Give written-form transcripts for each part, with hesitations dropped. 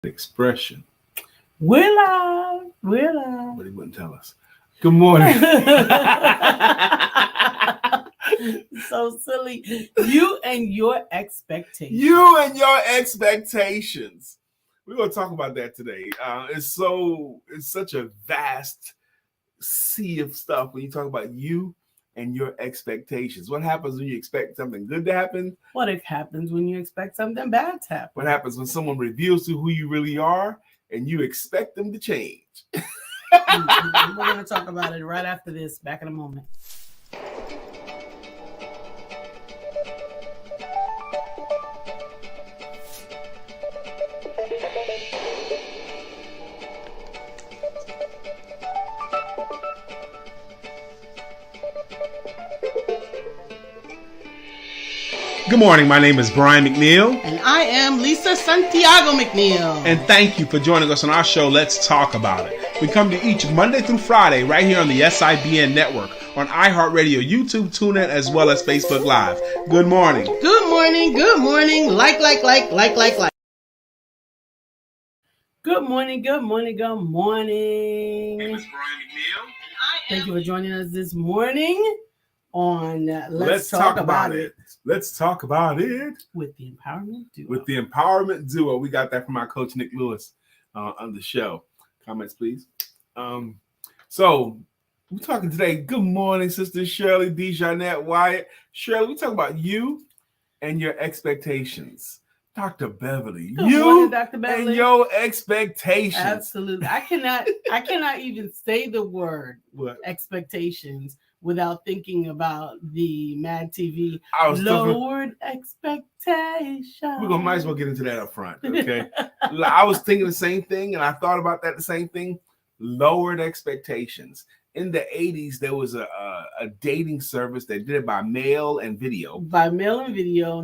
Expression. We're live. We're live. But he wouldn't tell us. Good morning. So silly. You and your expectations. You and your expectations. We're going to talk about that today. It's such a vast sea of stuff when you talk about you and your expectations. What happens when you expect something good to happen? What happens when you expect something bad to happen? What happens when someone reveals to who you really are and you expect them to change? We're going to talk about it right after this. Back in a moment. Good morning. My name is Brian McNeill. And I am Lisa Santiago McNeill. And thank you for joining us on our show, Let's Talk About It. We come to each Monday through Friday right here on the SIBN network, on iHeartRadio, YouTube, TuneIn, as well as Facebook Live. Good morning. Good morning. Good morning. Like. Good morning. Good morning. Good morning. My name is Brian McNeill. Thank you for joining us this morning on Let's Talk About It. Let's talk about it with the Empowerment Duo. With the Empowerment Duo. We got that from our coach, Nick Lewis, on the show. Comments, please. So we're talking today. Good morning, Sister Shirley, Dejanette, Wyatt. Shirley, we're talking about you and your expectations. Dr. Beverly, Good morning, Dr. Beverly. And your expectations. Absolutely. I cannot even say the word expectations without thinking about the Mad TV lowered expectations. Might as well get into that up front, okay? I was thinking the same thing, and I thought about that the same thing. Lowered expectations. In the 80s, there was a dating service that did it by mail and video. Not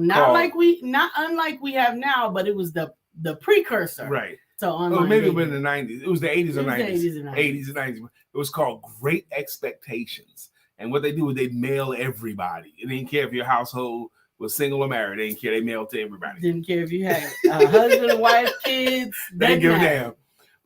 unlike we have now, but it was the precursor. Right. So online. Maybe it was in the 90s. It was the 80s or 90s. The 80s and 90s. It was called Great Expectations. And what they do is they mail everybody. They didn't care if your household was single or married. They didn't care. They mailed to everybody. Didn't care if you had a husband, wife, kids. They didn't give a damn.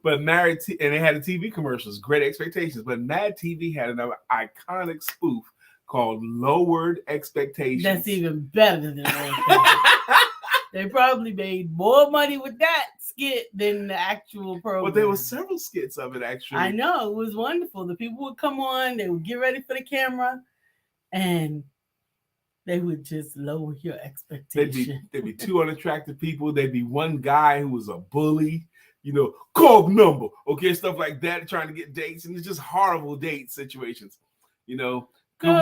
But and they had the TV commercials, Great Expectations. But Mad TV had another iconic spoof called Lowered Expectations. That's even better than that. They probably made more money with that skit than the actual program. Well, there were several skits of it, actually. I know. It was wonderful. The people would come on, they would get ready for the camera, and they would just lower your expectation. There'd be two unattractive people. There'd be one guy who was a bully, call the number, okay, stuff like that, trying to get dates, and it's just horrible date situations, Good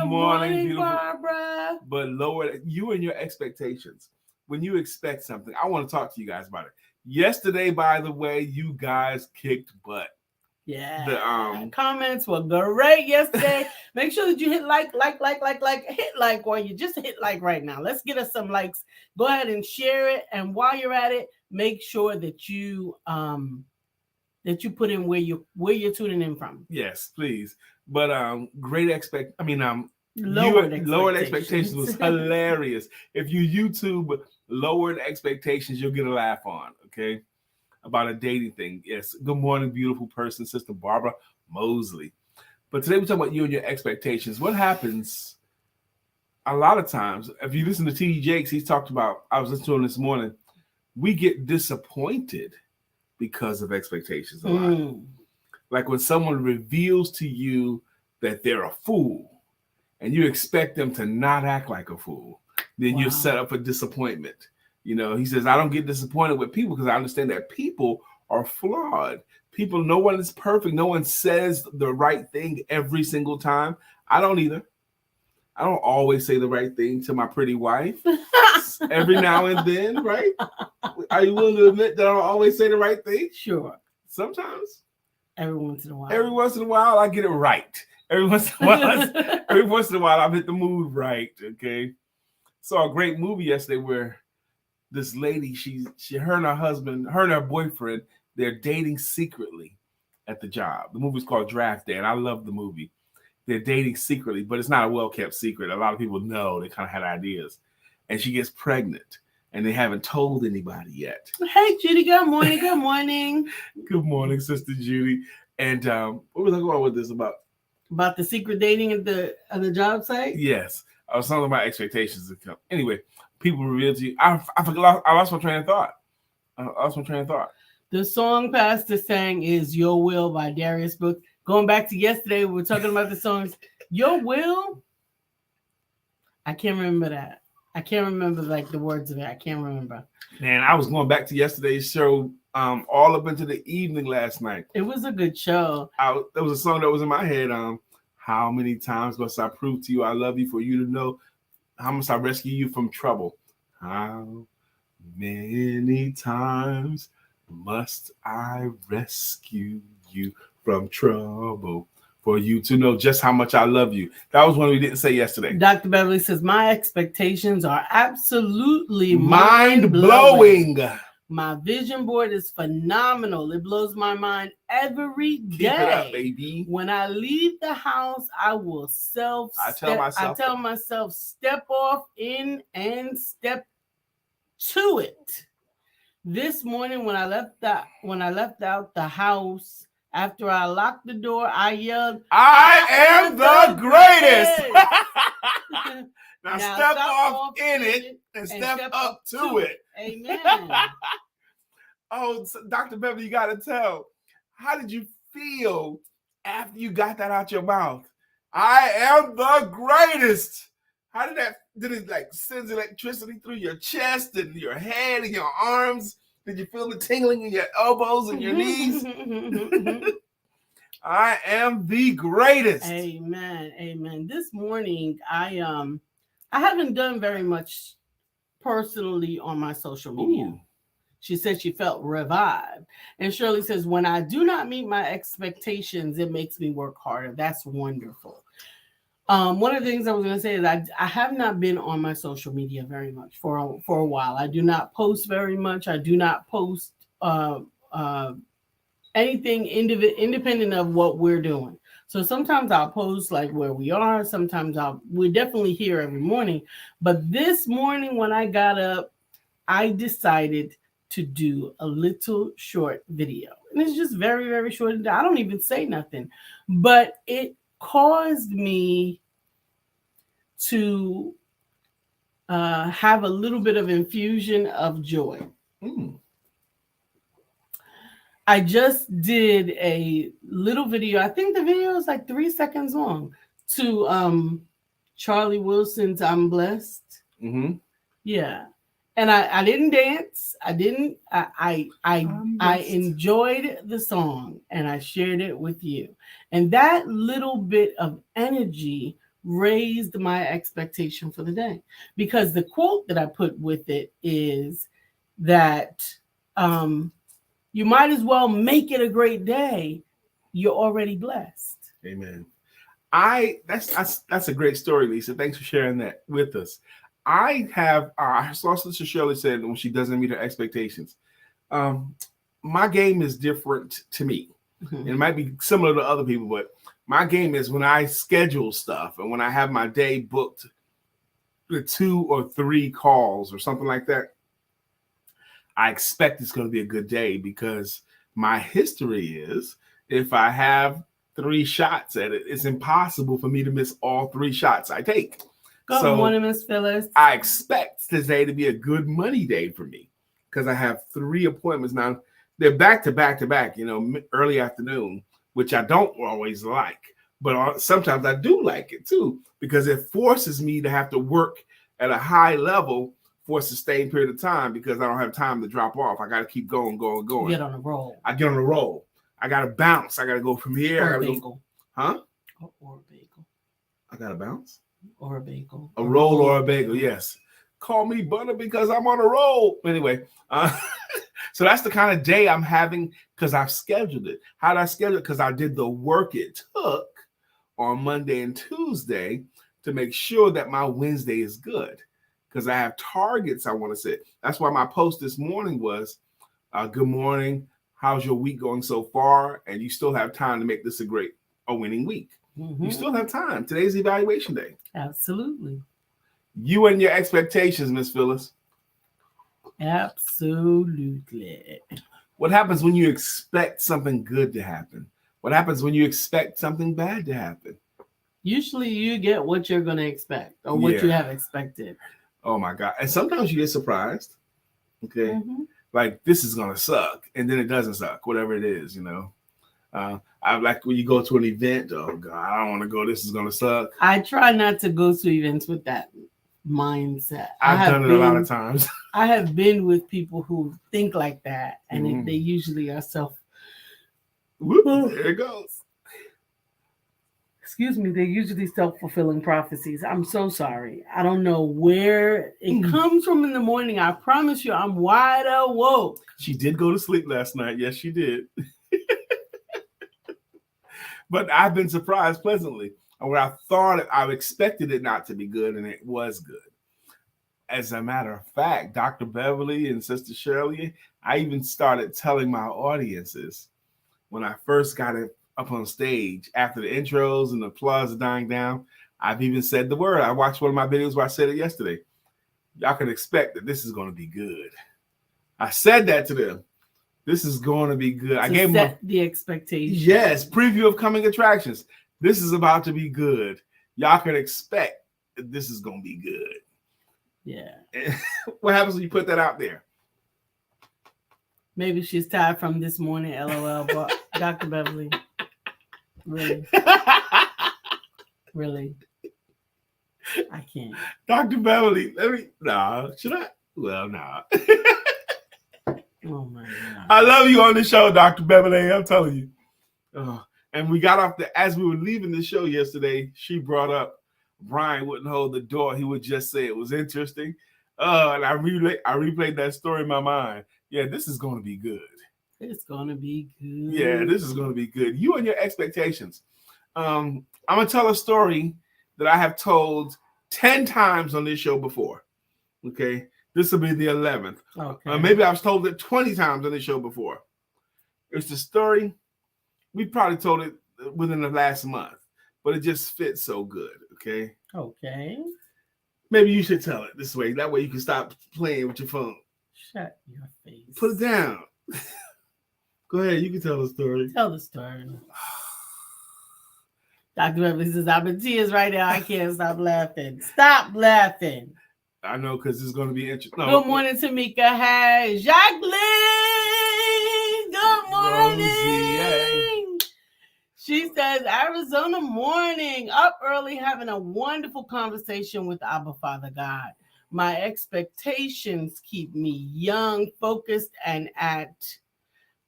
morning, beautiful Barbara. But lower you and your expectations. When you expect something, I want to talk to you guys about it. Yesterday, by the way, you guys kicked butt. Yeah. The comments were great yesterday. Make sure that you hit like. Hit like while you just hit like right now. Let's get us some likes. Go ahead and share it. And while you're at it, make sure that you put in where you're tuning in from. Yes, please. But lowered expectations was hilarious. If you YouTube Lowered Expectations, you'll get a laugh on, okay? About a dating thing. Yes. Good morning, beautiful person, Sister Barbara Mosley. But today we're talking about you and your expectations. What happens a lot of times, if you listen to T.D. Jakes, he's talked about, I was listening to him this morning, we get disappointed because of expectations a lot. Like when someone reveals to you that they're a fool and you expect them to not act like a fool, then you're set up for disappointment. He says, I don't get disappointed with people because I understand that people are flawed. People, no one is perfect. No one says the right thing every single time. I don't either. I don't always say the right thing to my pretty wife. Every now and then, right? Are you willing to admit that I don't always say the right thing? Sure. Sometimes. Every once in a while. Every once in a while, I get it right. Every once in a while, I've hit the mood right, okay? Saw a great movie yesterday where this lady, her and her boyfriend, they're dating secretly at the job. The movie's called Draft Day, and I love the movie. They're dating secretly, but it's not a well-kept secret. A lot of people know. They kind of had ideas. And she gets pregnant. and they haven't told anybody yet. Hey, Judy. Good morning. Good morning. Good morning, Sister Judy. And what was I going with this about? About the secret dating at the job site? Yes. I was talking about expectations to come. Anyway, people reveal to you. I lost my train of thought. The song Pastor sang is Your Will by Darius Brooks. Going back to yesterday, we were talking about the songs. Your Will? I can't remember that. I can't remember like the words of it. I can't remember. Man, I was going back to yesterday's show all up into the evening last night. It was a good show. There was a song that was in my head. How many times must I prove to you I love you for you to know? How must I rescue you from trouble? How many times must I rescue you from trouble for you to know just how much I love you? That was one we didn't say yesterday. Dr. Beverly says, my expectations are absolutely mind-blowing. My vision board is phenomenal. It blows my mind every day. Keep it up, baby. When I leave the house, I will I tell myself, step off in and step to it. This morning, when I left out the house, after I locked the door, I yelled, I am the greatest. Now step off in it and step up to it. Amen. Oh, Dr. Beverly, you got to tell. How did you feel after you got that out your mouth? I am the greatest. How did it like send electricity through your chest and your head and your arms? Did you feel the tingling in your elbows and your knees? I am the greatest. Amen. Amen. This morning, I haven't done very much personally on my social media. Ooh. She said she felt revived. And Shirley says, when I do not meet my expectations, it makes me work harder. That's wonderful. One of the things I was going to say is I have not been on my social media very much for a while. I do not post very much. I do not post anything independent of what we're doing. So sometimes I'll post like where we are. Sometimes we're definitely here every morning. But this morning when I got up, I decided to do a little short video. And it's just very, very short. I don't even say nothing. But it caused me to have a little bit of infusion of joy. I just did a little video. I think the video is like 3 seconds long to Charlie Wilson's I'm Blessed. Mm-hmm. Yeah. And I didn't dance. I enjoyed the song and I shared it with you. And that little bit of energy raised my expectation for the day. Because the quote that I put with it is that you might as well make it a great day. You're already blessed. Amen. That's a great story, Lisa. Thanks for sharing that with us. I saw Sister Shirley said when she doesn't meet her expectations, my game is different to me. Mm-hmm. It might be similar to other people, but my game is when I schedule stuff and when I have my day booked with 2 or 3 calls or something like that, I expect it's going to be a good day because my history is if I have 3 shots at it, it's impossible for me to miss all 3 shots I take. Good morning, Miss Phyllis. I expect today to be a good money day for me because I have 3 appointments now. They're back to back, early afternoon, which I don't always like, but sometimes I do like it too because it forces me to have to work at a high level for a sustained period of time because I don't have time to drop off. I got to keep going. Get on a roll. I get on a roll. I got to bounce. I got to go from here. Or a bagel. Huh? Or a bagel. I got to bounce? Or a bagel. A roll or a bagel, yes. Call me butter because I'm on a roll. Anyway, so that's the kind of day I'm having because I've scheduled it. How did I schedule it? Because I did the work it took on Monday and Tuesday to make sure that my Wednesday is good because I have targets I want to set. That's why my post this morning was, good morning. How's your week going so far? And you still have time to make this a winning week. Mm-hmm. You still have time. Today's evaluation day. Absolutely. You and your expectations, Miss Phyllis. Absolutely. What happens when you expect something good to happen? What happens when you expect something bad to happen? Usually you get what you're going to expect or what you have expected. Oh my God. And sometimes you get surprised. Okay. Mm-hmm. Like this is going to suck. And then it doesn't suck, whatever it is, you know. I like when you go to an event, oh God, I don't want to go. This is going to suck. I try not to go to events with that mindset. I've done it a lot of times. I have been with people who think like that, and they usually are there it goes. Excuse me, they're usually self-fulfilling prophecies. I'm so sorry. I don't know where it comes from in the morning. I promise you, I'm wide awoke. She did go to sleep last night. Yes, she did. But I've been surprised pleasantly. Where I thought I expected it not to be good, and it was good. As a matter of fact, Dr. Beverly and Sister Shirley, I even started telling my audiences when I first got it up on stage after the intros and the applause dying down. I've even said the word. I watched one of my videos where I said it yesterday. Y'all can expect that this is going to be good. I said that to them. This is going to be good. I gave them the expectation. Yes, preview of coming attractions. This is about to be good. Y'all can expect that this is going to be good. Yeah. What happens when you put that out there? Maybe she's tired from this morning, LOL. But Dr. Beverly, really? Really? I can't. Dr. Beverly, should I? Well, nah. Oh my God. I love you on the show, Dr. Beverly. I'm telling you. And we got off as we were leaving the show yesterday, she brought up Brian wouldn't hold the door. He would just say it was interesting. And I replayed that story in my mind. Yeah, this is going to be good. It's going to be good. Yeah, this is going to be good. You and your expectations. I'm going to tell a story that I have told 10 times on this show before. Okay. This will be the 11th. Okay. Maybe I've told it 20 times on this show before. It's the story. We probably told it within the last month, but it just fits so good. Okay. Okay. Maybe you should tell it this way. That way you can stop playing with your phone. Shut your face. Put it down. Go ahead. You can tell the story. Tell the story. Dr. Beverly says, I'm in tears right now. I can't stop laughing. Stop laughing. I know, because it's going to be interesting. Good morning, Tamika. Hey, Jacqueline. Good morning. Rosie, hey. She says, Arizona morning, up early, having a wonderful conversation with Abba Father God. My expectations keep me young, focused, and at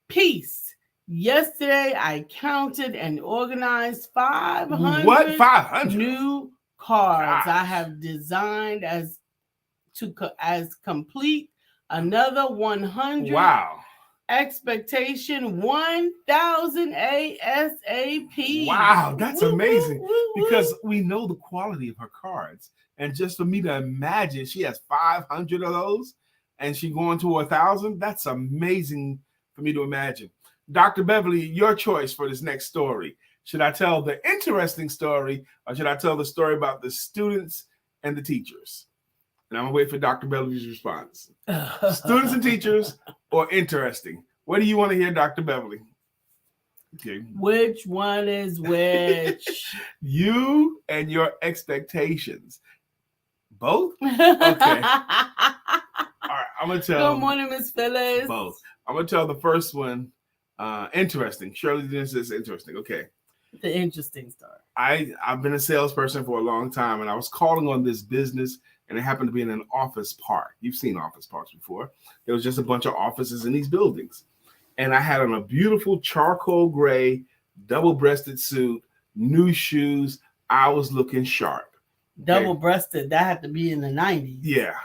peace. Yesterday, I counted and organized 500, what? 500 new cards I have designed as complete. Another 100. Wow. Expectation 1,000 ASAP. Wow, that's amazing. Because we know the quality of her cards. And just for me to imagine she has 500 of those and she going to 1,000, that's amazing for me to imagine. Dr. Beverly, your choice for this next story. Should I tell the interesting story or should I tell the story about the students and the teachers? And I'm going to wait for Dr. Beverly's response. Students and teachers or interesting? What do you want to hear, Dr. Beverly? Okay. Which one is which? You and your expectations. Both? Okay. All right. I'm going to tell. Good morning, Miss Phyllis. Both. I'm going to tell the first one. Interesting. Shirley, this is interesting. Okay. The interesting story. I've been a salesperson for a long time, and I was calling on this business, and it happened to be in an office park. You've seen office parks before. There was just a bunch of offices in these buildings. And I had on a beautiful charcoal gray, double-breasted suit, new shoes. I was looking sharp. Okay? Double-breasted, that had to be in the 90s. Yeah.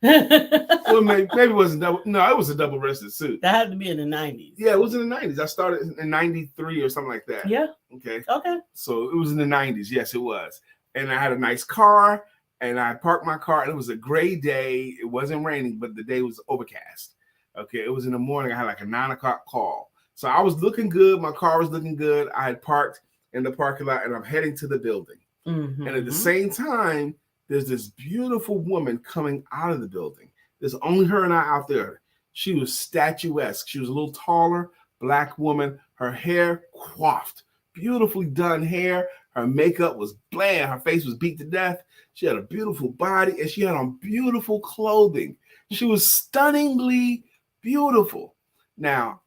Well, maybe it wasn't double. No, it was a double-breasted suit. That had to be in the 90s. Yeah, it was in the 90s. I started in 93 or something like that. Yeah. Okay. Okay. So it was in the 90s. Yes, it was. And I had a nice car, and I parked my car, and it was a gray day. It wasn't raining, but the day was overcast. Okay, it was in the morning. I had like a 9 o'clock call. So I was looking good. My car was looking good. I had parked in the parking lot, and I'm heading to the building. Mm-hmm. And at the same time, there's this beautiful woman coming out of the building. There's only her and I out there. She was statuesque. She was a little taller, black woman. Her hair coiffed, beautifully done hair. Her makeup was bland. Her face was beat to death. She had a beautiful body, and she had on beautiful clothing. She was stunningly beautiful. Now,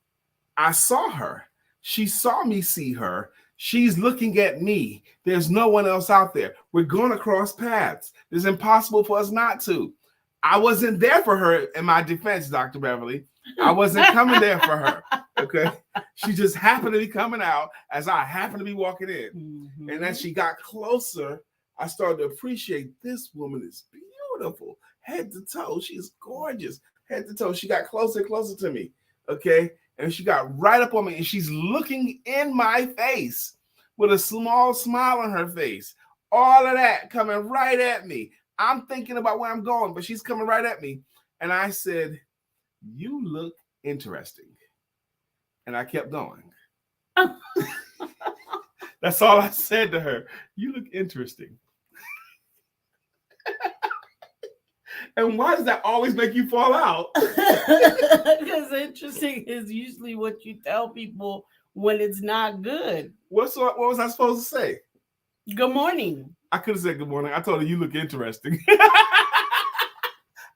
I saw her. She saw me see her. She's looking at me. There's no one else out there. We're going to cross paths. It's impossible for us not to. I wasn't there for her in my defense, Dr. Beverly. I wasn't coming there for her. Okay. She just happened to be coming out as I happened to be walking in. Mm-hmm. And as she got closer, I started to appreciate this woman is beautiful. Head to toe. She's gorgeous. Head to toe. She got closer and closer to me. Okay. And she got right up on me and she's looking in my face with a small smile on her face. All of that coming right at me. I'm thinking about where I'm going, but she's coming right at me. And I said, "You look interesting." And I kept going. That's all I said to her. "You look interesting." And why does that always make you fall out? Because interesting is usually what you tell people when it's not good. What was I supposed to say? Good morning. I could have said good morning. I told her, "You look interesting."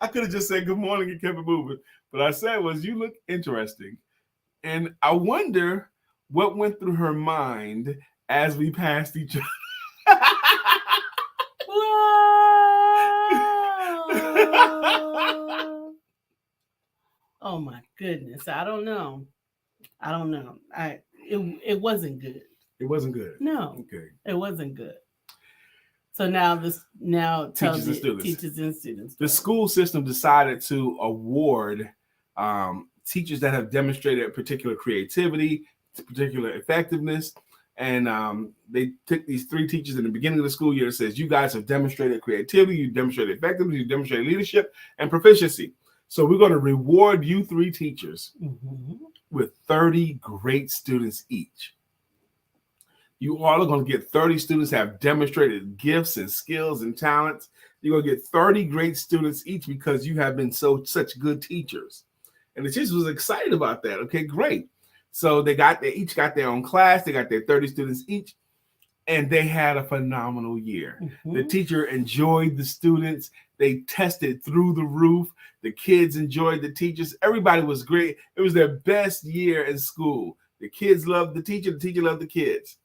I could have just said good morning and kept it moving. But I said was, "You look interesting." And I wonder what went through her mind as we passed each other. Oh my goodness. I don't know. It wasn't good. It wasn't good. No. Okay. It wasn't good. So now teachers and students. The school system decided to award teachers that have demonstrated particular creativity, particular effectiveness. And they took these 3 teachers in the beginning of the school year. It says, "You guys have demonstrated creativity, you demonstrated effectiveness, you demonstrated leadership and proficiency. So we're going to reward you 3 teachers with 30 great students each. You all are going to get 30 students that have demonstrated gifts and skills and talents. You're going to get 30 great students each because you have been such good teachers." And the teachers was excited about that. Okay, great. So they each got their own class. They got their 30 students each, and they had a phenomenal year. The teacher enjoyed the students. They tested through the roof. The kids enjoyed the teachers. Everybody was great. It was their best year in school. The kids loved the teacher loved the kids.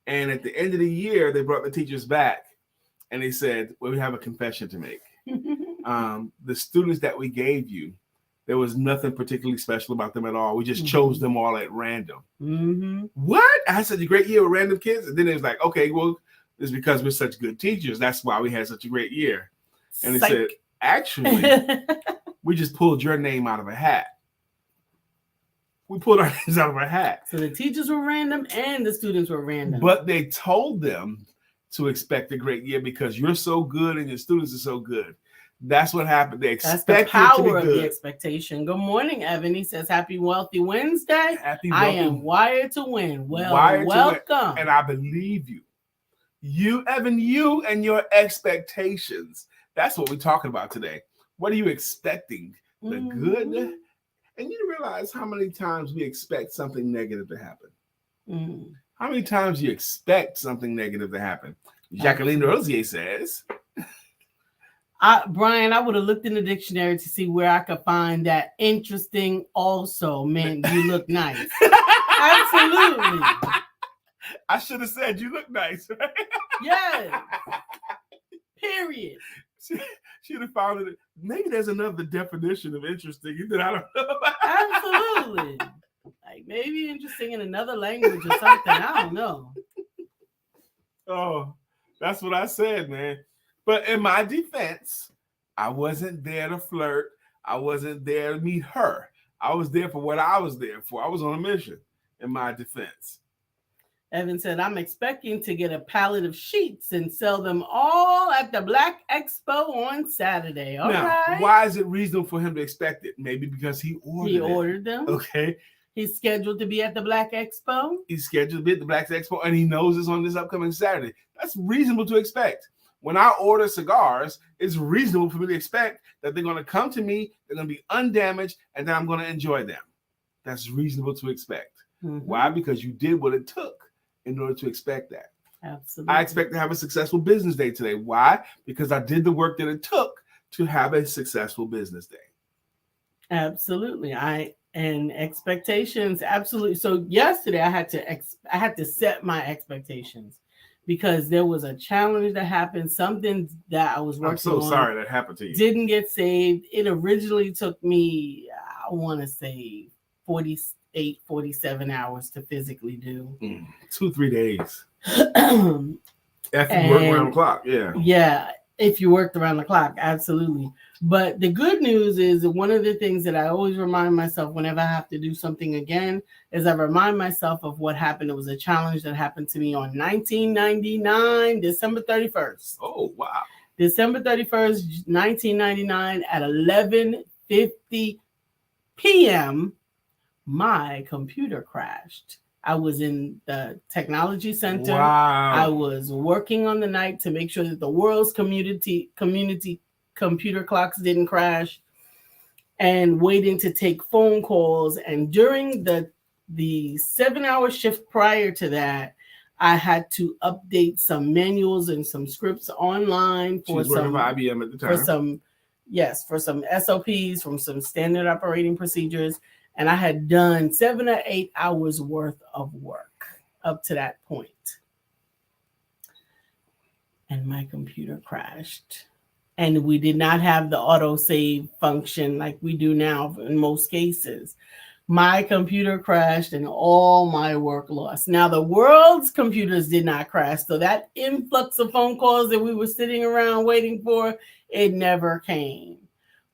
And at the end of the year, they brought the teachers back, and they said, "Well, we have a confession to make. The students that we gave you, there was nothing particularly special about them at all. We just chose them all at random." What? I had such a great year with random kids. And then it was like, "Okay, well, it's because we're such good teachers. That's why we had such a great year." And they said, "Actually, we just pulled your name out of a hat. We pulled our names out of a hat." So the teachers were random and the students were random. But they told them to expect a great year because you're so good and your students are so good. That's what happened. They expect That's the power of the expectation. Good morning, Evan. He says, "Happy Wealthy Wednesday. I am wired to win." Well, welcome. And I believe you. You, Evan, you and your expectations. That's what we're talking about today. What are you expecting? The good? And you realize how many times we expect something negative to happen. How many times you expect something negative to happen? Jacqueline Rosier says, Brian, I would have looked in the dictionary to see where I could find that interesting also meant you look nice. Absolutely. I should have said you look nice, right? Yes. Period. She'd have found it. Maybe there's another definition of interesting that I don't know about. Absolutely. Like maybe interesting in another language or something. I don't know. Oh, that's what I said, man. But in my defense, I wasn't there to flirt. I wasn't there to meet her. I was there for what I was there for. I was on a mission in my defense. Evan said, "I'm expecting to get a pallet of sheets and sell them all at the Black Expo on Saturday." All right. Why is it reasonable for him to expect it? Maybe because he ordered them. Okay. He's scheduled to be at the Black Expo. He's scheduled to be at the Black Expo, and he knows it's on this upcoming Saturday. That's reasonable to expect. when I order cigars, it's reasonable for me to expect that they're going to come to me, they're going to be undamaged, and that I'm going to enjoy them. That's reasonable to expect. Why? Because you did what it took in order to expect that. Absolutely. I expect to have a successful business day today. Why? Because I did the work that it took to have a successful business day. Absolutely. And expectations, absolutely. So yesterday I had to set my expectations because there was a challenge that happened, something that I was working on. I'm so sorry that happened to you. Didn't get saved. It originally took me, I want to say 48, 47 hours to physically do. 2-3 days. After you work around the clock, yeah. Yeah, if you worked around the clock, absolutely. But the good news is that one of the things that I always remind myself whenever I have to do something again is I remind myself of what happened. It was a challenge that happened to me on 1999, December 31st. Oh, wow. December 31st, 1999 at 11:50 p.m., my computer crashed. I was in the technology center. Wow. I was working on the night to make sure that the world's community computer clocks didn't crash, and waiting to take phone calls. And during the 7-hour shift prior to that, I had to update some manuals and some scripts online for some IBM at the time. For some SOPs, from some standard operating procedures. And I had done 7 or 8 hours worth of work up to that point. And my computer crashed. And we did not have the auto save function like we do now in most cases. My computer crashed and all my work lost. Now, the world's computers did not crash. So that influx of phone calls that we were sitting around waiting for, it never came.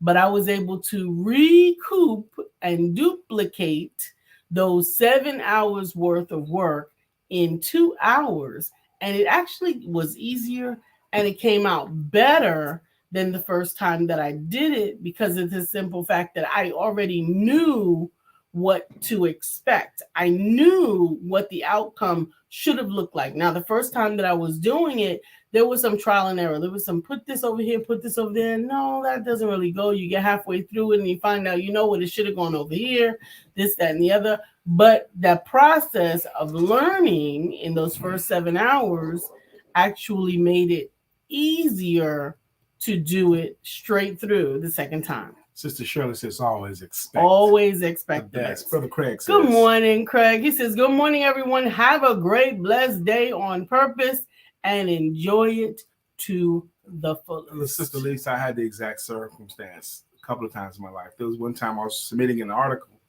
But I was able to recoup and duplicate those 7 hours worth of work in 2 hours. And it actually was easier and it came out better than the first time that I did it because of the simple fact that I already knew what to expect. I knew what the outcome should have looked like. Now, the first time that I was doing it, there was some trial and error. There was some put this over here, put this over there. No, that doesn't really go. You get halfway through it and you find out, it should have gone over here, this, that, and the other. But the process of learning in those first 7 hours actually made it easier to do it straight through the second time. Sister Shirley says always expect. Always expect the best. Brother Craig says. Good morning, Craig. He says, good morning, everyone. Have a great, blessed day on purpose and enjoy it to the fullest. Sister Lisa, I had the exact circumstance a couple of times in my life. There was one time I was submitting an article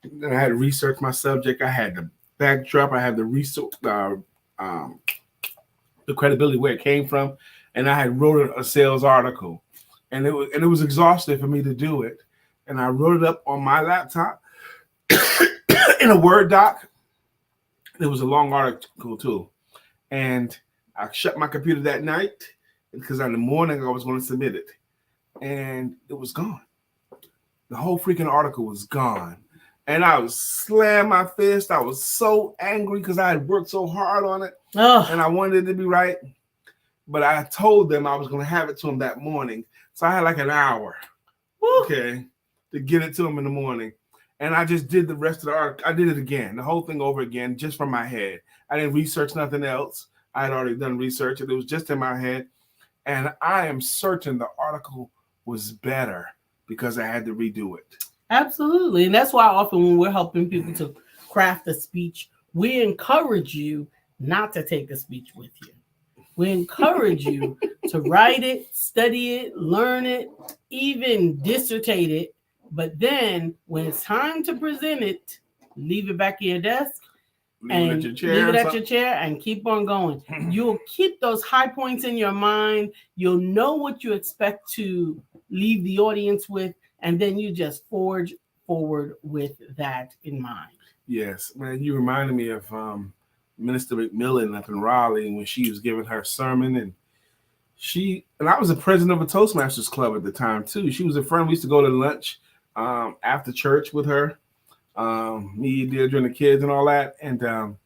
and I had to research my subject. I had the backdrop. I had the research, the credibility, where it came from. And I had wrote a sales article. And it was exhausting for me to do it. And I wrote it up on my laptop in a Word doc. It was a long article too. And I shut my computer that night because in the morning I was going to submit it. And it was gone. The whole freaking article was gone. And I was slamming my fist. I was so angry because I had worked so hard on it. And I wanted it to be right. But I told them I was going to have it to them that morning. So I had like an hour, to get it to them in the morning. And I just did the rest of the article. I did it again, the whole thing over again, just from my head. I didn't research nothing else. I had already done research, and it was just in my head. And I am certain the article was better because I had to redo it. Absolutely. And that's why often when we're helping people to craft a speech, we encourage you not to take the speech with you. We encourage you to write it, study it, learn it, even dissertate it. But then when it's time to present it, leave it back at your desk leave it at your chair and keep on going. You'll keep those high points in your mind. You'll know what you expect to leave the audience with. And then you just forge forward with that in mind. Yes, man, you reminded me of Minister McNeill up in Raleigh when she was giving her sermon, and I was the president of a Toastmasters club at the time too. She was a friend. We used to go to lunch after church with her, me, Deirdre, and the kids and all that. And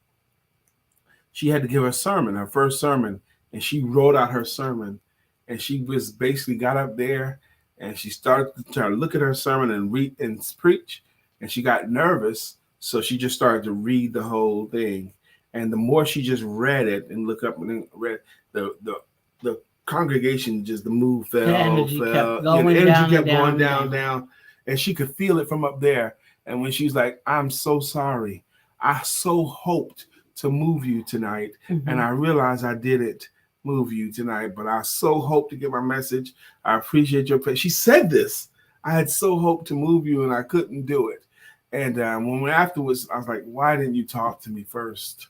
she had to give her sermon, her first sermon, and she wrote out her sermon, and she was basically got up there and she started to try to look at her sermon and read and preach, and she got nervous, so she just started to read the whole thing. And the more she just read it and look up and then read the congregation, just the mood fell, the energy kept going down, and she could feel it from up there. And when she's like, "I'm so sorry, I so hoped to move you tonight, and I realized I didn't move you tonight, but I so hope to get my message. I appreciate your patience." She said this. I had so hoped to move you, and I couldn't do it. And when afterwards, I was like, "Why didn't you talk to me first?"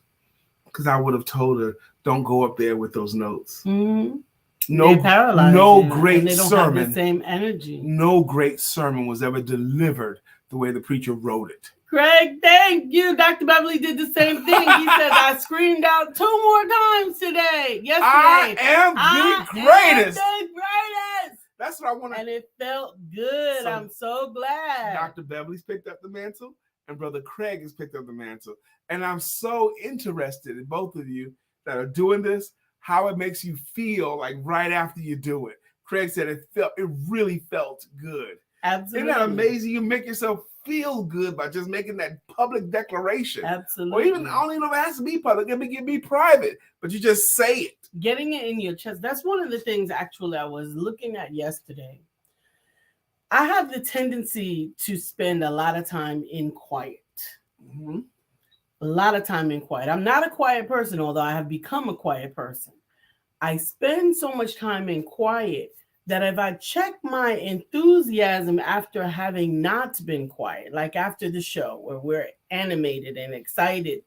Because I would have told her, "Don't go up there with those notes." No great sermon. Have the same energy. No great sermon was ever delivered the way the preacher wrote it. Craig, thank you. Dr. Beverly did the same thing. He said, "I screamed out 2 more times today. Yesterday. I am the greatest. That's what I want to. And it felt good. So I'm so glad. Dr. Beverly's picked up the mantle, and Brother Craig has picked up the mantle. And I'm so interested in both of you that are doing this, how it makes you feel like right after you do it. Craig said it really felt good. Absolutely. Isn't that amazing? You make yourself feel good by just making that public declaration. Absolutely. Or even, I don't even know if it has to be public. It can be private, but you just say it. Getting it in your chest. That's one of the things actually I was looking at yesterday. I have the tendency to spend a lot of time in quiet. A lot of time in quiet. I'm not a quiet person, although I have become a quiet person. I spend so much time in quiet that if I check my enthusiasm after having not been quiet, like after the show where we're animated and excited,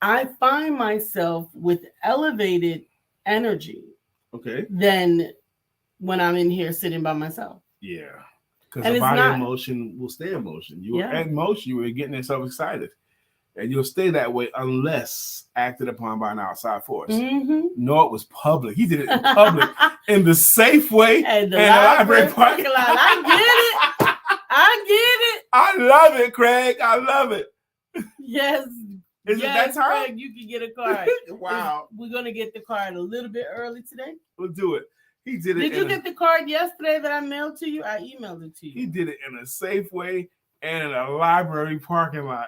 I find myself with elevated energy. Okay. Than when I'm in here sitting by myself. Yeah. Because the body emotion will stay in motion. You are in motion, you are getting yourself excited. And you'll stay that way unless acted upon by an outside force. No, it was public. He did it in public in the safe way and the library parking lot. I get it. I love it, Craig. I love it. Yes. Is it that time? Craig, you can get a card. Wow. We're going to get the card a little bit early today. We'll do it. He did it. Did you get the card yesterday that I mailed to you? I emailed it to you. He did it in a safe way and in a library parking lot.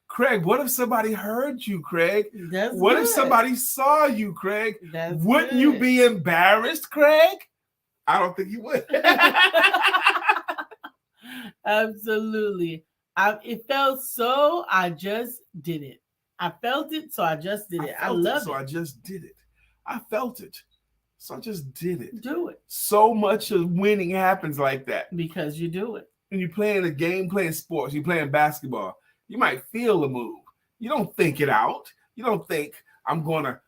Craig, what if somebody heard you, Craig? What if somebody saw you, Craig? Wouldn't you be embarrassed, Craig? I don't think you would. Absolutely. It felt so, I just did it. I felt it, so I just did it. I love it. So I just did it. I felt it. So I just did it. Do it. So much of winning happens like that. Because you do it. When you're playing a game, playing sports, you're playing basketball, you might feel the move. You don't think it out. You don't think, I'm going to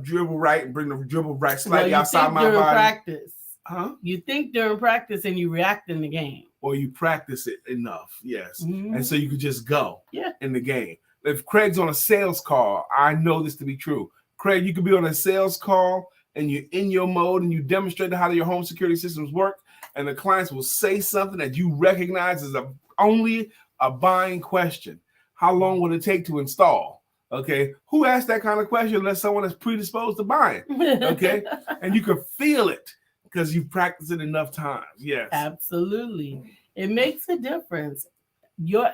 dribble right and bring the dribble right slightly outside my body. Practice. Huh? You think during practice and you react in the game. Or you practice it enough, yes. And so you could just go in the game. If Craig's on a sales call, I know this to be true. Craig, you could be on a sales call and you're in your mode and you demonstrate how your home security systems work, and the clients will say something that you recognize as only a buying question. How long would it take to install? Okay. Who asked that kind of question unless someone is predisposed to buying? Okay. And you can feel it because you practice it enough times. Yes. Absolutely. It makes a difference. You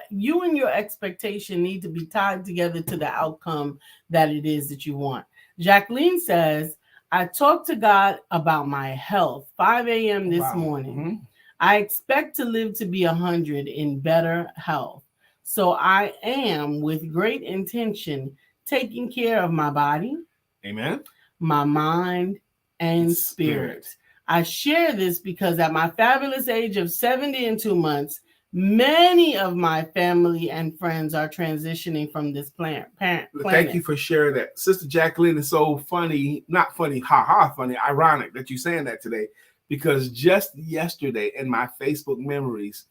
and your expectation need to be tied together to the outcome that it is that you want. Jacqueline says, I talked to God about my health, 5 a.m. this morning. I expect to live to be 100 in better health. So I am, with great intention, taking care of my body, amen, my mind, and spirit. I share this because at my fabulous age of 70 and 2 months, many of my family and friends are transitioning from this planet. Thank you for sharing that. Sister Jacqueline is so funny, not funny, funny, ironic that you're saying that today, because just yesterday in my Facebook memories,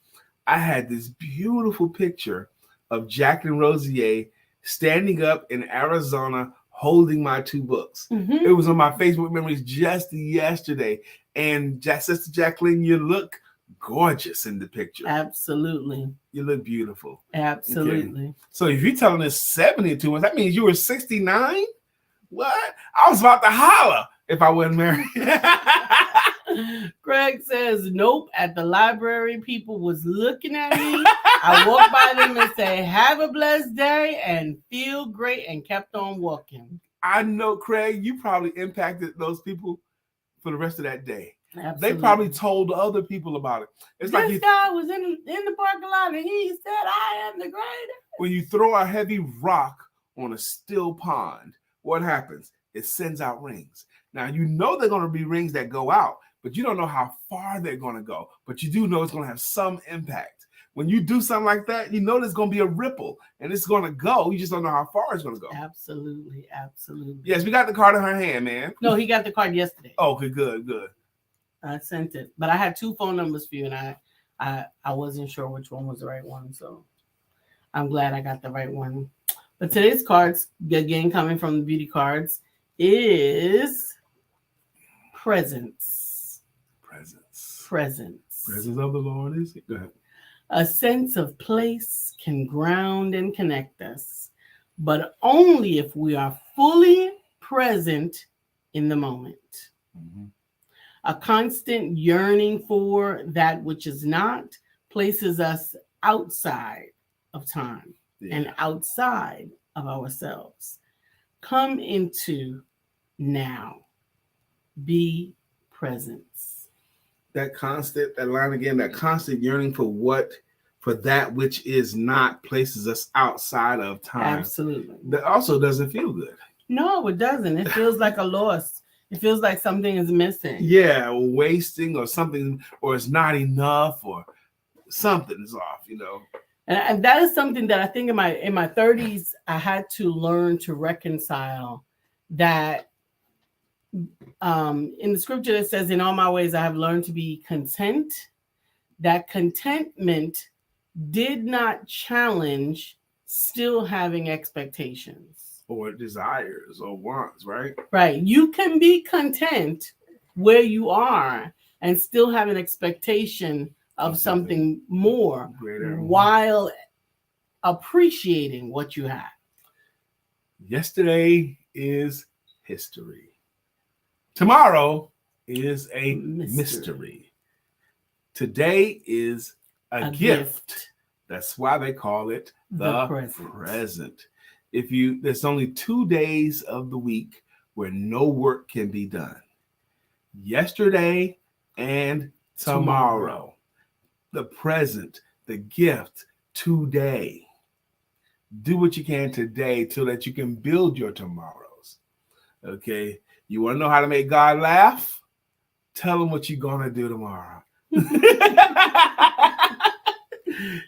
I had this beautiful picture of Jacqueline Rosier standing up in Arizona holding my 2 books. It was on my Facebook memories just yesterday. And Sister Jacqueline, you look gorgeous in the picture. Absolutely. You look beautiful. Absolutely. Okay. So if you're telling us 72 months, that means you were 69? What? I was about to holler. if I wasn't married. Greg says, nope. At the library, people was looking at me. I walked by them and said, have a blessed day and feel great, and kept on walking. I know, Craig, you probably impacted those people for the rest of that day. Absolutely. They probably told other people about it. It's this like guy was in the parking lot and he said, I am the greatest. When you throw a heavy rock on a still pond, what happens? It sends out rings. Now, you know they're going to be rings that go out, but you don't know how far they're going to go. But you do know it's going to have some impact. When you do something like that, you know there's going to be a ripple, and it's going to go. You just don't know how far it's going to go. Absolutely, absolutely. Yes, we got the card in her hand, man. No, he got the card yesterday. Oh, okay, good. I sent it, but I had 2 phone numbers for you, and I wasn't sure which one was the right one, so I'm glad I got the right one. But today's cards, again, coming from the beauty cards, is presence. Presence of the Lord is. Go ahead. A sense of place can ground and connect us, but only if we are fully present in the moment. Mm-hmm. A constant yearning for that which is not places us outside of time and outside of ourselves. Come into now. Be presence. That line again, that constant yearning for that which is not places us outside of time. Absolutely. That also doesn't feel good. No, it doesn't. It feels like a loss. It feels like something is missing. Yeah, wasting or something, or it's not enough, or something is off, you know. And that is something that I think in my 30s, I had to learn to reconcile that. In the scripture that says, in all my ways, I have learned to be content. That contentment did not challenge still having expectations. Or desires or wants, right? Right. You can be content where you are and still have an expectation of something more greater, while appreciating what you have. Yesterday is history. Tomorrow is a mystery. Today is a gift. That's why they call it the present. There's only 2 days of the week where no work can be done. Yesterday and tomorrow. The present, the gift, today. Do what you can today so that you can build your tomorrows. Okay? You want to know how to make God laugh? Tell him what you're going to do tomorrow.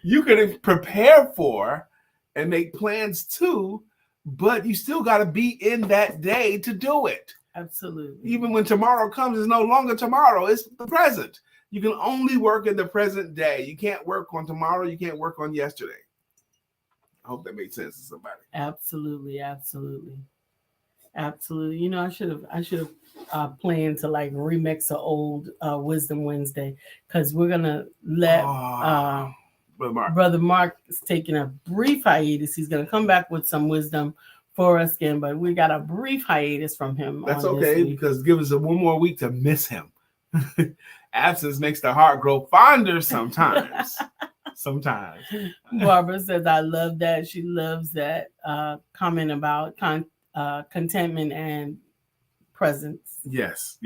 You can prepare for and make plans too, but you still got to be in that day to do it. Absolutely. Even when tomorrow comes, it's no longer tomorrow. It's the present. You can only work in the present day. You can't work on tomorrow. You can't work on yesterday. I hope that made sense to somebody. Absolutely. You know, I should have planned to like remix an old Wisdom Wednesday, because we're gonna let Brother Mark is taking a brief hiatus. He's gonna come back with some wisdom for us again, but we got a brief hiatus from him. That's okay, because give us one more week to miss him. Absence makes the heart grow fonder sometimes. Sometimes. Barbara says, I love that. She loves that comment about contentment and presence. Yes.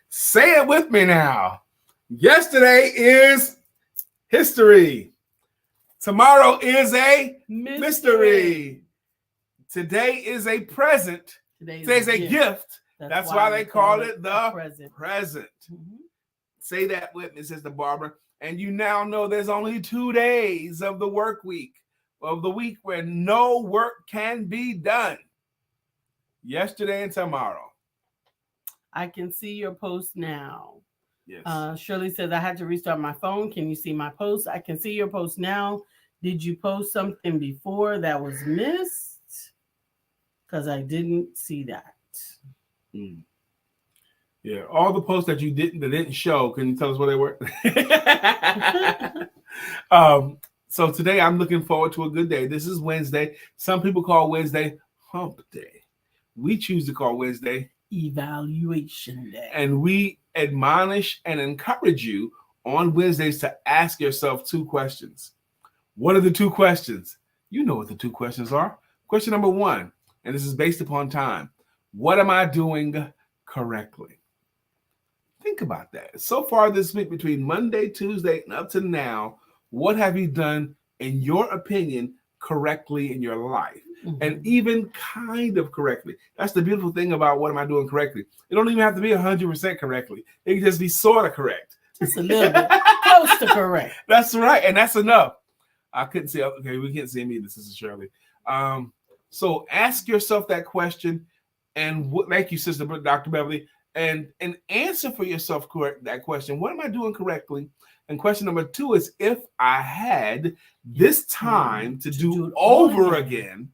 Say it with me now. Yesterday is history. Tomorrow is a mystery. Today is a present. Today's a gift. That's why they call it the present. Mm-hmm. Say that with me, Sister Barbara. And you now know there's only 2 days of the work week, of the week where no work can be done. Yesterday and tomorrow. I can see your post now. Yes. Shirley says, I had to restart my phone. Can you see my post? I can see your post now. Did you post something before that was missed? Because I didn't see that. Mm. Yeah, all the posts that didn't show. Can you tell us where they were? So today I'm looking forward to a good day. This is Wednesday. Some people call Wednesday hump day. We choose to call Wednesday evaluation day. And we admonish and encourage you on Wednesdays to ask yourself 2 questions. What are the 2 questions? You know what the 2 questions are. Question number 1, and this is based upon time. What am I doing correctly? Think about that. So far this week, between Monday, Tuesday, and up to now, what have you done, in your opinion, correctly in your life? And even kind of correctly. That's the beautiful thing about what am I doing correctly. It don't even have to be 100% correctly. It can just be sort of correct. Just a little bit close to correct. That's right. And that's enough. I couldn't see. Okay, we can't see me. This is Shirley. So ask yourself that question, and thank you, Sister Dr. Beverly, and answer for yourself that question. What am I doing correctly? And question number 2 is, if I had this time to do over again,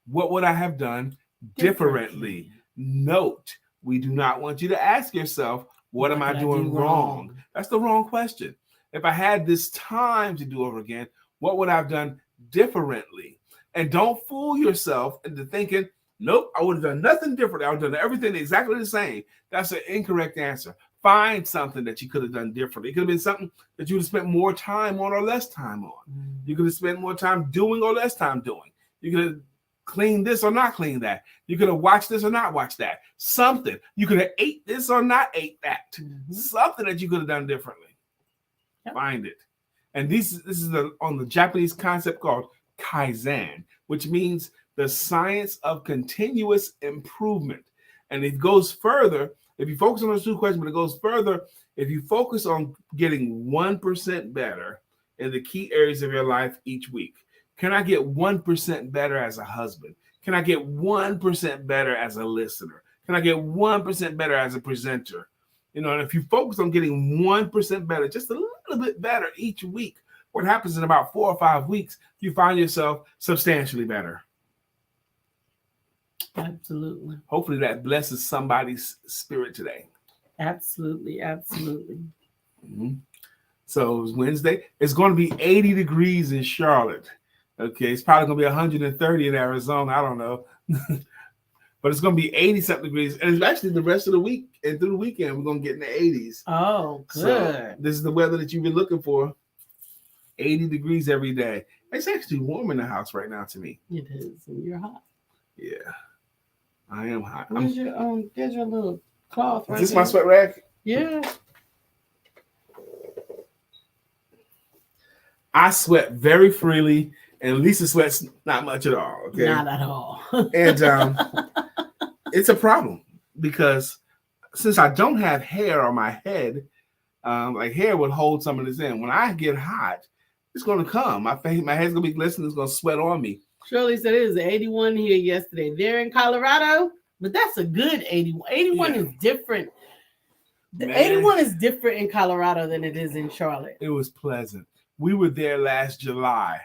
what would I have done differently? Note, we do not want you to ask yourself, what am I doing wrong? That's the wrong question. If I had this time to do over again, what would I have done differently? And don't fool yourself into thinking, nope, I would have done nothing different. I would have done everything exactly the same. That's an incorrect answer. Find something that you could have done differently. It could have been something that you would have spent more time on or less time on. You could have spent more time doing or less time doing. You could have clean this or not clean that. You could have watched this or not watched that. Something. You could have ate this or not ate that. Something that you could have done differently. Yep. Find it. And this is on the Japanese concept called Kaizen, which means the science of continuous improvement. And it goes further. If you focus on those 2 questions, but it goes further. If you focus on getting 1% better in the key areas of your life each week, can I get 1% better as a husband? Can I get 1% better as a listener? Can I get 1% better as a presenter? You know, and if you focus on getting 1% better, just a little bit better each week, what happens in about 4 or 5 weeks, you find yourself substantially better. Absolutely. Hopefully that blesses somebody's spirit today. Absolutely. Absolutely. So it's Wednesday. It's going to be 80 degrees in Charlotte. Okay, it's probably going to be 130 in Arizona. I don't know. But it's going to be 80-something degrees. And it's actually the rest of the week and through the weekend, we're going to get in the 80s. Oh, good. So this is the weather that you've been looking for. 80 degrees every day. It's actually warm in the house right now to me. It is. And you're hot. Yeah, I am hot. There's your little cloth right Is this there. my sweat rag? Yeah. I sweat very freely, and Lisa sweats not much at all. Okay, not at all. And it's a problem because since I don't have hair on my head, like hair would hold some of this in. When I get hot, it's going to come. My head's going to be glistening. It's going to sweat on me. Shirley said it was 81 here yesterday. They're in Colorado, but that's a good 81. 81 is different. The 81 is different in Colorado than it is in Charlotte. It was pleasant. We were there last July.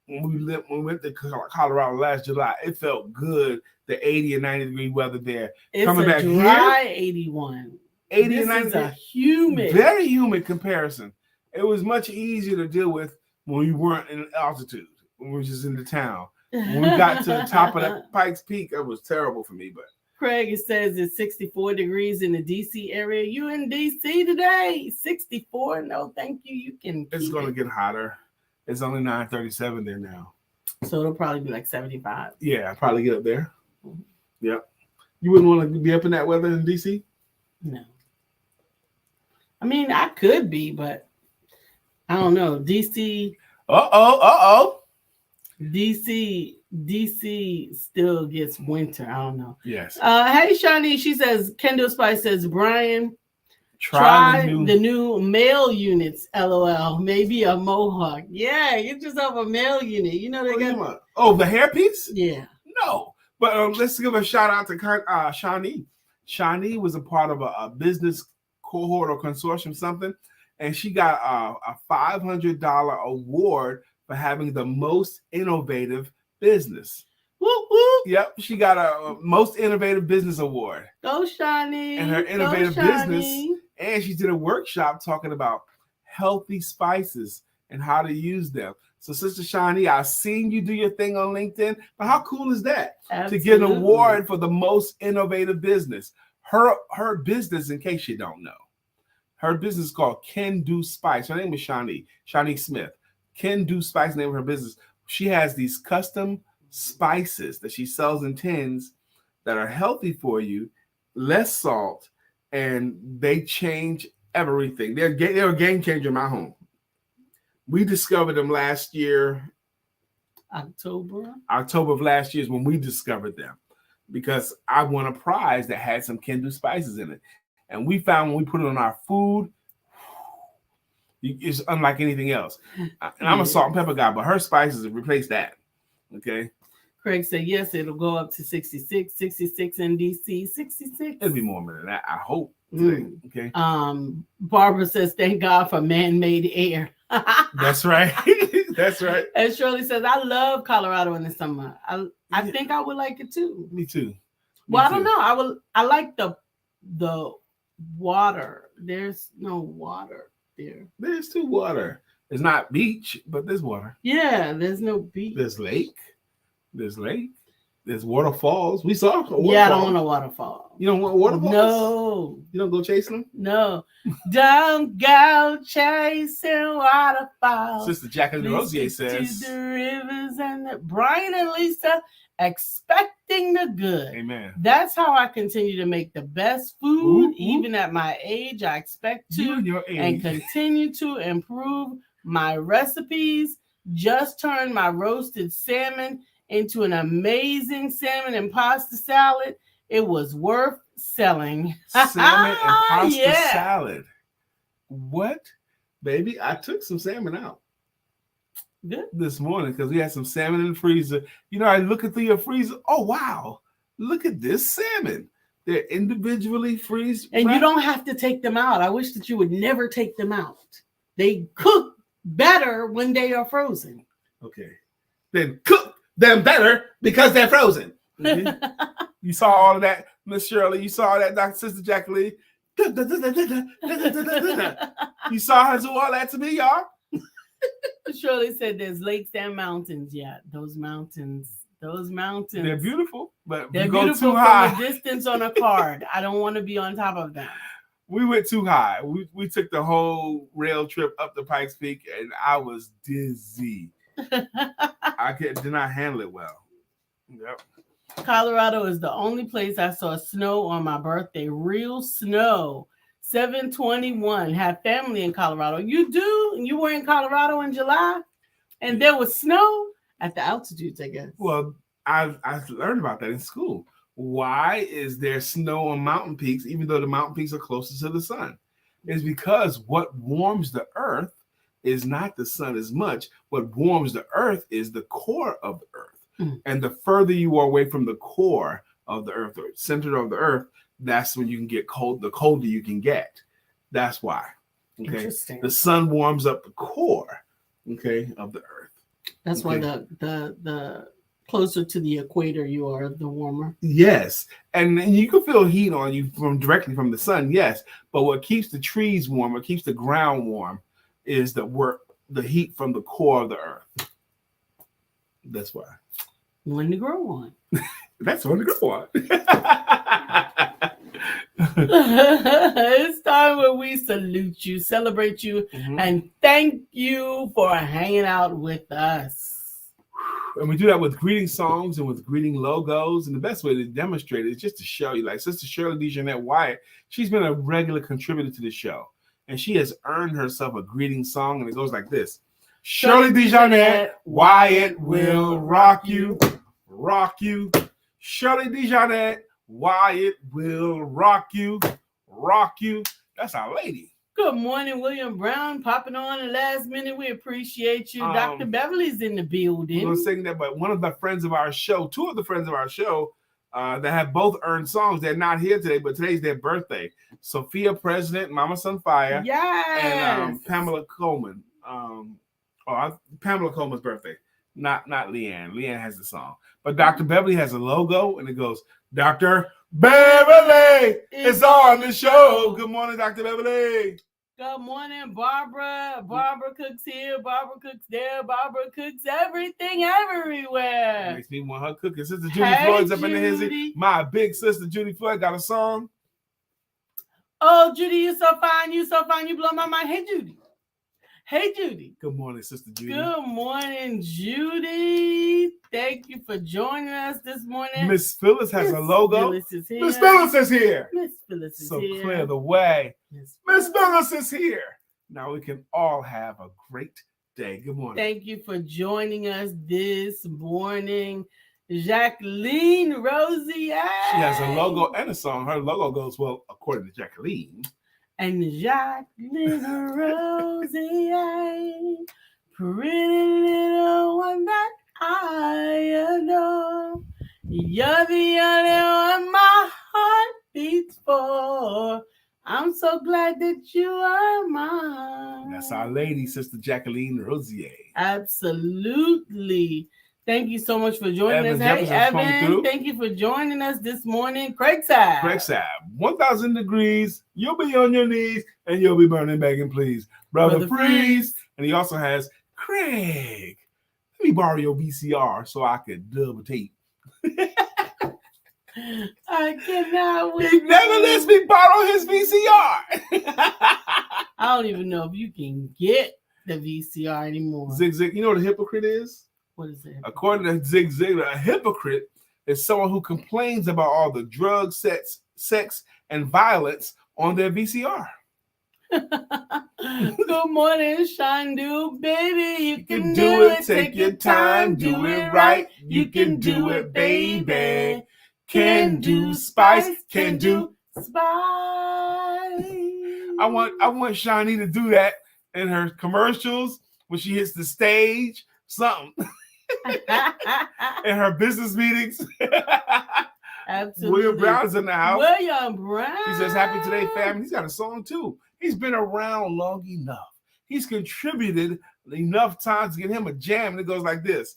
When we went to Colorado last July, it felt good. The 80 and 90 degree weather there. It's coming back dry here, 81. 80 and 90 is a humid, very humid comparison. It was much easier to deal with when we weren't in altitude. When we were just in the town. When we got to the top of that Pikes Peak, it was terrible for me. But Craig, it says it's 64 degrees in the DC area. You in DC today? 64? No, thank you. You can. It's going to get hotter. It's only 9:37 there now. So it'll probably be like 75. Yeah, I'll probably get up there. Yep. You wouldn't want to be up in that weather in DC? No. I mean, I could be, but I don't know. DC. DC still gets winter. I don't know. Yes. Hey, Shawnee. She says, Kendall Spice says, Brian, try the new male units. LOL. Maybe a mohawk. Yeah, get yourself a male unit. You know they got. The hairpiece? Yeah. No. But let's give a shout out to Shawnee. Shawnee was a part of a business cohort or consortium, something, and she got a $500 award for having the most innovative business. Whoop, whoop. Yep, she got a most innovative business award. Go Shawnee. And her innovative business. And she did a workshop talking about healthy spices and how to use them. So, Sister Shawnee, I've seen you do your thing on LinkedIn, but how cool is that? Absolutely. To get an award for the most innovative business. Her business, in case you don't know, her business is called Can Do Spice. Her name is Shawnee Smith. Can Do Spice, name of her business. She has these custom spices that she sells in tins that are healthy for you, less salt, and they change everything. They're a game changer in my home. We discovered them last year. October of last year is when we discovered them, because I won a prize that had some Can Do spices in it. And we found when we put it on our food, it's unlike anything else. And I'm a salt and pepper guy, but her spices replace that. Okay. Craig said, yes, it'll go up to 66 in DC, 66. It'll be more than that, I hope. Today. Okay. Barbara says, thank God for man-made air. That's right. That's right. And Shirley says, I love Colorado in the summer. I think I would like it too. Me too. I don't know. I like the water. There's no water there. There's too water. It's not beach, but there's water. Yeah, there's no beach. There's lake. There's waterfalls. We saw waterfalls. Yeah, I don't want a waterfall. You don't want waterfalls? No. You don't go chasing them? No. Don't go chasing waterfalls. Sister Jacqueline Rosier says. To the rivers and Brian and Lisa, expecting the good. Amen. That's how I continue to make the best food. Even at my age, I expect to and continue to improve my recipes. Just turned my roasted salmon into an amazing salmon and pasta salad. It was worth selling. Salmon and pasta salad. What? Baby, I took some salmon out. Good. This morning because we had some salmon in the freezer. You know, I look through your freezer. Oh, wow. Look at this salmon. They're individually freeze. And you don't have to take them out. I wish that you would never take them out. They cook better when they are frozen. Okay. Then cook them better because they're frozen. Mm-hmm. You saw all of that, Miss Shirley. You saw that, Dr. Sister Jacqueline. You saw her do all that to me, y'all. Shirley said there's lakes and mountains. Yeah, those mountains. They're beautiful, but they're we go beautiful too high. From a distance on a card. I don't want to be on top of them. We went too high. We took the whole rail trip up to Pikes Peak, and I was dizzy. I did not handle it well. Yep. Colorado is the only place I saw snow on my birthday. Real snow. 7/21. Have family in Colorado. You do? You were in Colorado in July? And there was snow at the altitudes, I guess. Well, I learned about that in school. Why is there snow on mountain peaks, even though the mountain peaks are closer to the sun? It's because what warms the earth is not the sun as much. What warms the earth is the core of the earth. Mm. And the further you are away from the core of the earth, or center of the earth, that's when you can get cold. The colder you can get. That's why. Okay. Interesting. The sun warms up the core, okay, of the earth. That's why the closer to the equator you are, the warmer. Yes. And you can feel heat on you directly from the sun, yes. But what keeps the trees warm, what keeps the ground warm, is the heat from the core of the earth. That's why. One to grow on. That's one to grow on. It's time where we salute you, celebrate you, and thank you for hanging out with us. And we do that with greeting songs and with greeting logos. And the best way to demonstrate it is just to show you, like Sister Shirley DeJeanette Wyatt, she's been a regular contributor to the show. And she has earned herself a greeting song, and it goes like this. Shirley DeJeanette Wyatt will rock you, rock you. Shirley DeJeanette Wyatt will rock you, rock you. That's our lady. Good morning, William Brown, popping on the last minute. We appreciate you. Dr. Beverly's in the building. We're going to sing that, but one of the friends of our show, two of the friends of our show that have both earned songs, they're not here today, but today's their birthday. Sophia President, Mama Sunfire, and Pamela Coleman. Pamela Coleman's birthday, not Leanne. Leanne has the song. But Dr. Beverly has a logo, and it goes, Dr. Beverly is on the show. Good morning, Dr. Beverly. Good morning, Barbara. Barbara cooks here, Barbara cooks there, Barbara cooks everything everywhere. Makes me want her cooking. Sister Judy Floyd's up in the hizzy. My big sister Judy Floyd got a song. Oh, Judy, you so fine. You so fine. You blow my mind. Hey, Judy. Hey, Judy. Good morning, Sister Judy. Good morning, Judy. Thank you for joining us this morning. Miss Phyllis has a logo. Miss Phyllis is here. Miss Phyllis is here. Miss Phyllis is so here. Clear the way. Miss Phyllis is here. Now we can all have a great day. Good morning. Thank you for joining us this morning. Jacqueline Rosier. She has a logo and a song. Her logo goes, well, according to Jacqueline. And Jacqueline Rosier, pretty little one that I adore. You're the only one my heart beats for. I'm so glad that you are mine. That's our lady, Sister Jacqueline Rosier. Absolutely. Thank you so much for joining us. Hey, Evan, thank you for joining us this morning. Craigside. 1,000 degrees. You'll be on your knees and you'll be burning begging, please. Brother Freeze. And he also has Craig. Let me borrow your VCR so I could double tape. I cannot wait. He never lets me borrow his VCR. I don't even know if you can get the VCR anymore. Zig Zig, you know what a hypocrite is? What is it? According to Zig Ziglar, a hypocrite is someone who complains about all the drugs, sex, and violence on their VCR. Good morning, Shandu, baby. You can do it. Take your time. Do it right. You can do it, baby. Can do spice. Can do spice. I want Shani to do that in her commercials when she hits the stage. Something. In her business meetings. Absolutely. William Brown's in the house. William Brown. He says, happy today, family. He's got a song too. He's been around long enough. He's contributed enough times to get him a jam. And it goes like this.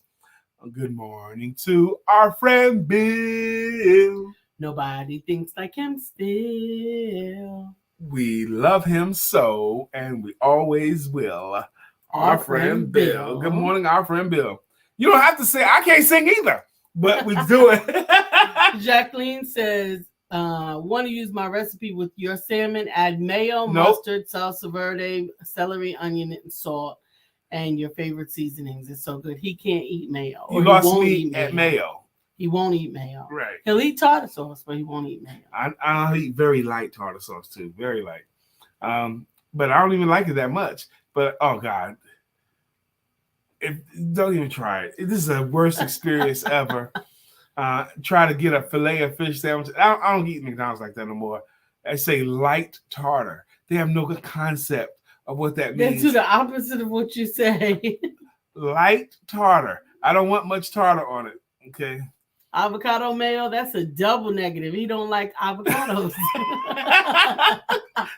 Good morning to our friend Bill. Nobody thinks like him still. We love him so, and we always will. Our friend Bill. Good morning, our friend Bill. You don't have to say, I can't sing either, but we do it. Jacqueline says, want to use my recipe with your salmon, add mayo, mustard, salsa verde, celery, onion, and salt, and your favorite seasonings. It's so good. He can't eat mayo. You lost me at mayo. He won't eat mayo. Right. He'll eat tartar sauce, but he won't eat mayo. I eat very light tartar sauce too. Very light. But I don't even like it that much. But oh God. Don't even try it. This is the worst experience ever. Try to get a filet of fish sandwich. I don't eat McDonald's like that no more. I say light tartar. They have no good concept of what that means. They do the opposite of what you say. Light tartar. I don't want much tartar on it. Okay. Avocado mayo, that's a double negative. He don't like avocados.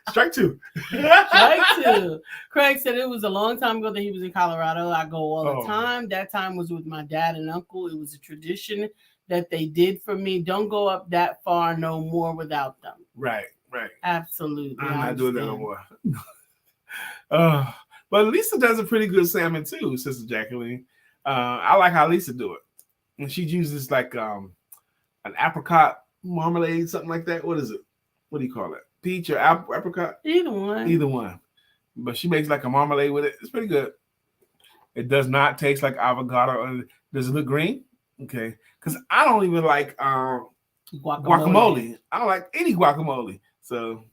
Strike two. Strike two. Craig said it was a long time ago that he was in Colorado. I go all the time. That time was with my dad and uncle. It was a tradition that they did for me. Don't go up that far no more without them. Right. Absolutely. I'm not doing that no more. But Lisa does a pretty good salmon too, Sister Jacqueline. I like how Lisa do it. And she uses like an apricot marmalade, something like that. What is it? What do you call it? Peach or apricot? Either one. But she makes like a marmalade with it. It's pretty good. It does not taste like avocado. Does it look green? Okay. Because I don't even like guacamole. I don't like any guacamole. So,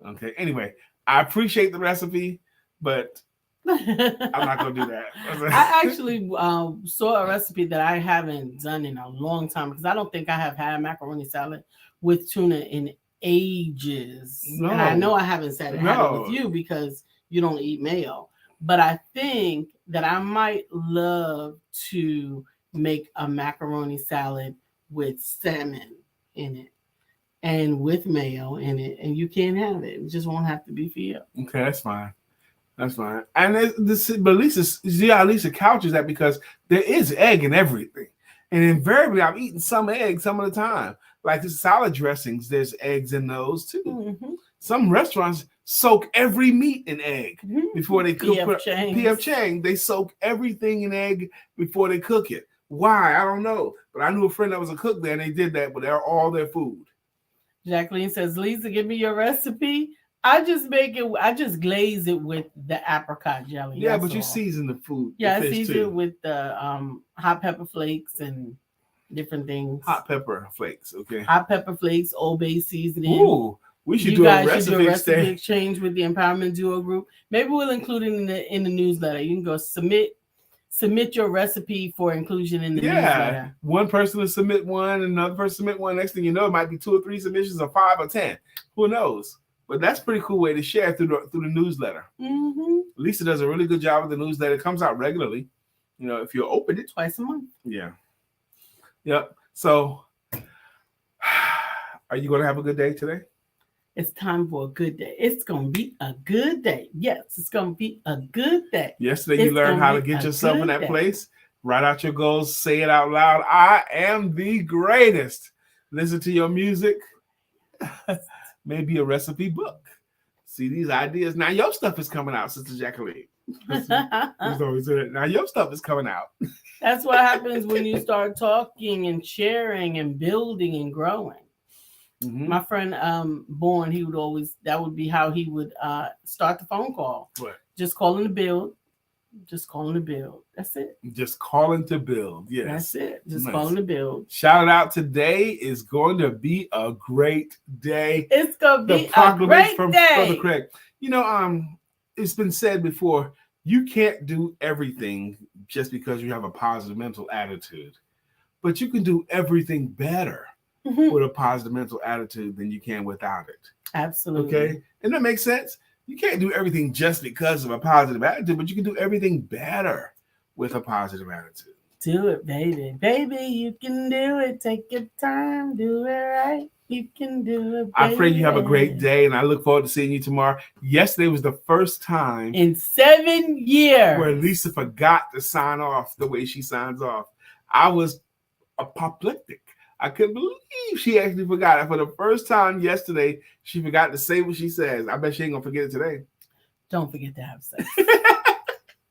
okay. Anyway, I appreciate the recipe, but I'm not going to do that. I actually saw a recipe that I haven't done in a long time because I don't think I have had macaroni salad with tuna in ages. No. And I know I haven't had it with you because you don't eat mayo. But I think that I might love to make a macaroni salad with salmon in it and with mayo in it. And you can't have it. It just won't have to be for you. Okay, that's fine. That's fine. And but Lisa couches that because there is egg in everything. And invariably, I'm eating some egg some of the time. Like the salad dressings, there's eggs in those too. Mm-hmm. Some restaurants soak every meat in egg before they cook. P.F. Chang, they soak everything in egg before they cook it. Why? I don't know. But I knew a friend that was a cook there, and they did that, but they're all their food. Jacqueline says, Lisa, give me your recipe. I just glaze it with the apricot jelly. Yeah, but you season the food. Yeah, I season it with the hot pepper flakes and different things. Hot pepper flakes, okay. Hot pepper flakes, Old Bay seasoning. Ooh, we should do a recipe exchange with the Empowerment Duo group. Maybe we'll include it in the newsletter. You can go submit your recipe for inclusion in the newsletter. One person will submit one, and another person submit one. Next thing you know, it might be 2 or 3 submissions, or 5 or 10. Who knows? But that's a pretty cool way to share through the newsletter. Mm-hmm. Lisa does a really good job with the newsletter. It comes out regularly. You know, if you open it twice a month. Yeah. Yep. So, are you going to have a good day today? It's time for a good day. It's going to be a good day. Yes, it's going to be a good day. Yesterday, you learned how to get yourself in that place. Write out your goals. Say it out loud. I am the greatest. Listen to your music. Maybe a recipe book. See these ideas. Now your stuff is coming out, Sister Jacqueline. Now your stuff is coming out. That's what happens when you start talking and sharing and building and growing. Mm-hmm. My friend Bourne, that would be how he would start the phone call. What? Just calling to build. Just calling to build. That's it. Just calling to build. Yes. That's it. Just calling to build. Shout it out. Today is going to be a great day. It's going to be a great day. Brother Craig. You know, it's been said before, you can't do everything just because you have a positive mental attitude. But you can do everything better with a positive mental attitude than you can without it. Absolutely. Okay? And that makes sense. You can't do everything just because of a positive attitude, but you can do everything better with a positive attitude. Do it, baby. Baby, you can do it. Take your time. Do it right. You can do it, baby. I pray you have a great day, and I look forward to seeing you tomorrow. Yesterday was the first time in 7 years where Lisa forgot to sign off the way she signs off. I was apoplectic. I couldn't believe she actually forgot it. For the first time yesterday, she forgot to say what she says. I bet she ain't going to forget it today. Don't forget to have sex.